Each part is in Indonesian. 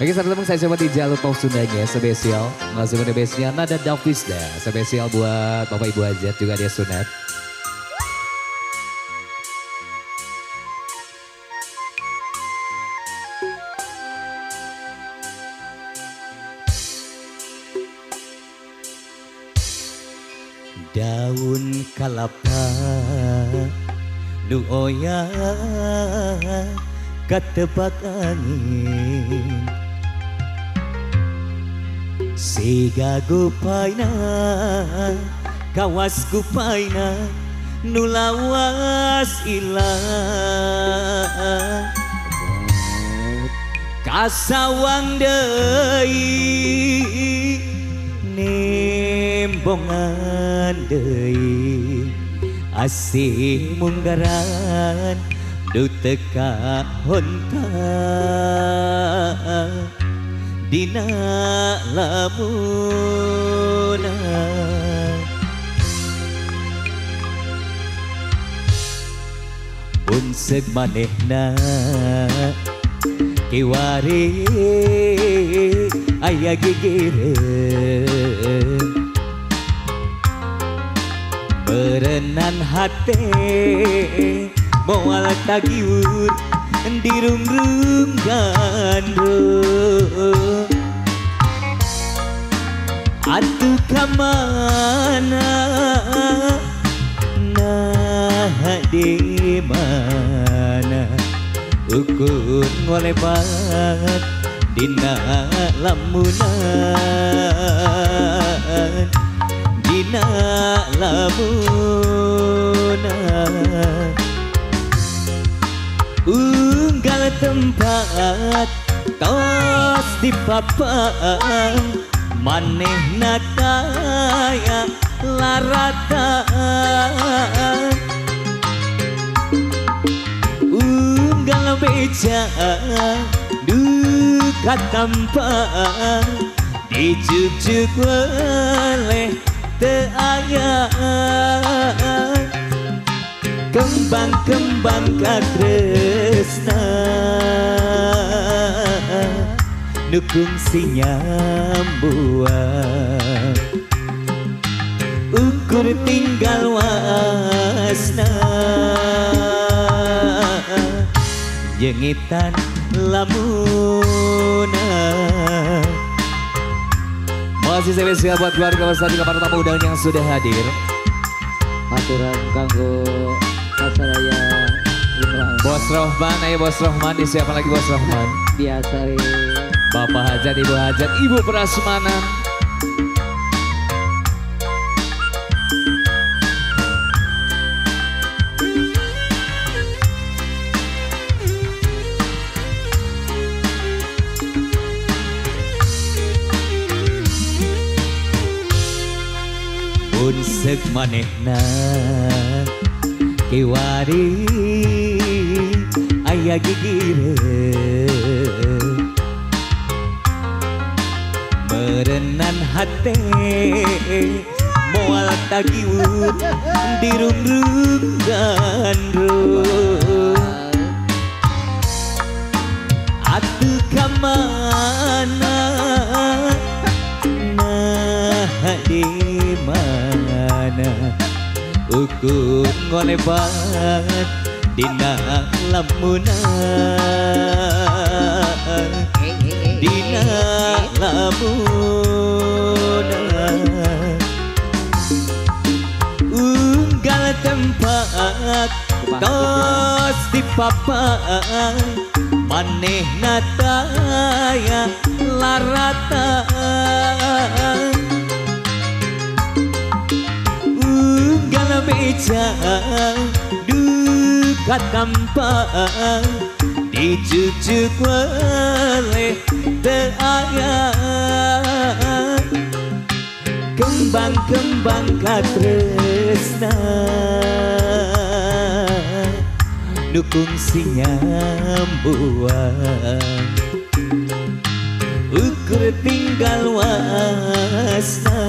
Oke, satu teman saya coba di jalur pop Sundanya spesial. Langsung ke base-nya Nada Davisda. Spesial buat Bapak Ibu Hajat juga dia sunat. Daun kalapa nu oya katebak angin siga gupaina kawas gupaina nu lawas ilang kasawang deui nembongan deui asih munggaran du teka hontang dina lamunan bunseg manehna kiwari aya gigireun berenan hate moal tagiur dirungrung gandrung atuh kamana nah di mana ukur ngolebat dina lamunan dina lamunan unggal tempat tos di papang manehna kaya laratan unggal beja duka tampang dijuk-juk oleh teu aya kembang-kembang katresna nukung si nyambuan ukur tinggal wasna jengitan lamunan. Masih spesial buat keluarga besar juga para tamu undangan yang sudah hadir. Aturan kanggo Pasaraya Imran. Bos Rohman, ayo Bos Rohman, siapa lagi Bos Rohman? Biasa Bapak Hajat, Ibu Hajat, Ibu Prasmanan. Bunseg manehna kiwari aya gigireun merenan hate moal tagiur dirungrung gandrung atuh kamana nah di mana ukur ngolebat dina lamunan dina lamunan unggal tempat tos di papang manehna taya laratan unggal beja duka tampang dijujuk oleh teu aya kembang-kembang katresna nukung si nyambuan ukur tinggal wasna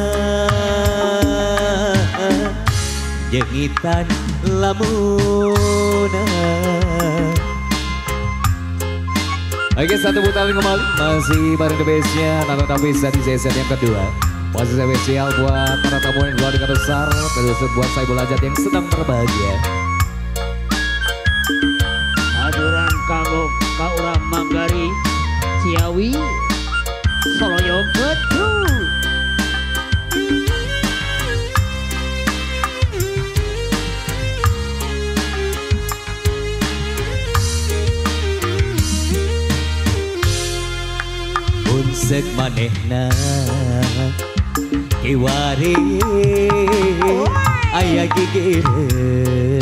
jengitan lamunan Oke, satu putaran kembali masih bareng The Best-nya Nada Davis di season yang kedua. Masih spesial buat para tamu yang keluarga besar, terus buat Saibul Ajat yang sedang berbahagia. Aturan kanggo ka urang Manggari Ciawi Soloyo betul. Unsek manehna kiwari aya gigire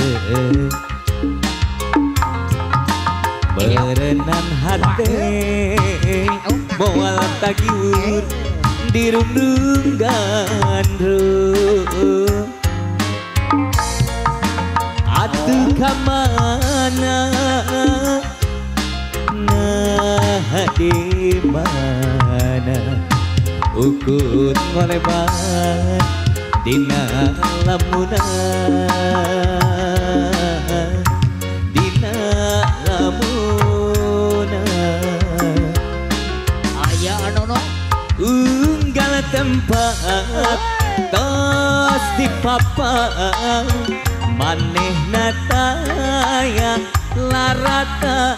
berenan hate moal tagiur dirundungan atuh kamana nah di mana ukut ngolebat dina lamunan dina lamunan Aya anono unggal tempat tos di papan manehna taya larata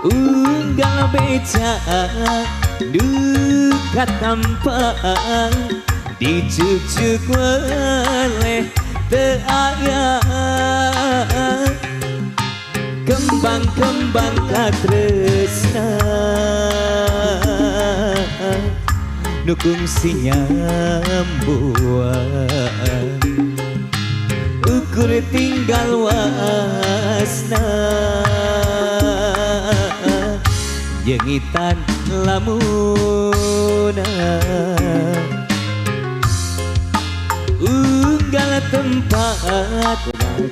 unggal beca duka tampang dicucuk oleh teu aya kembang-kembang katresna nukung si nyambuan ukur tinggal wasna jengitan lamuna unggal tempat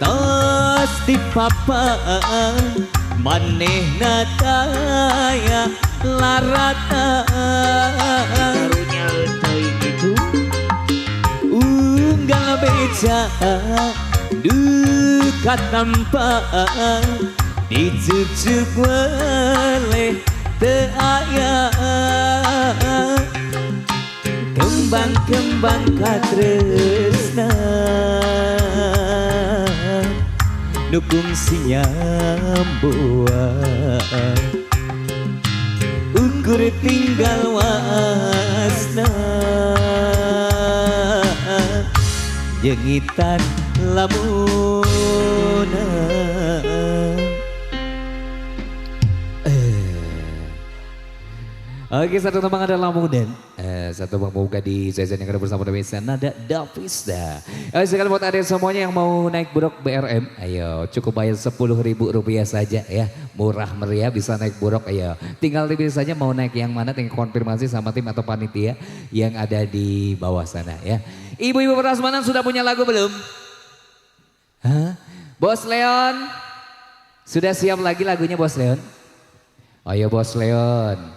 tos di papan manehna taya larata barunya teuing itu unggal beca duka tampang dicucuk oleh teu aya kembang-kembang katresna nukung si nyambuan ukur tinggal wasna jengitan lamunan. Oke, satu tembang adalah Lamunan. Satu tembang membuka di season yang kedua bersama The Best Nada Davis dah. Sekali buat ada semuanya yang mau naik buruk BRM, ayo cukup bayar Rp10.000 saja ya. Murah meriah bisa naik buruk, ayo. Tinggal pilih saja mau naik yang mana, tinggal konfirmasi sama tim atau panitia yang ada di bawah sana ya. Ibu-ibu prasmanan sudah punya lagu belum? Hah? Bos Leon? Sudah siap lagi lagunya Bos Leon? Ayo Bos Leon.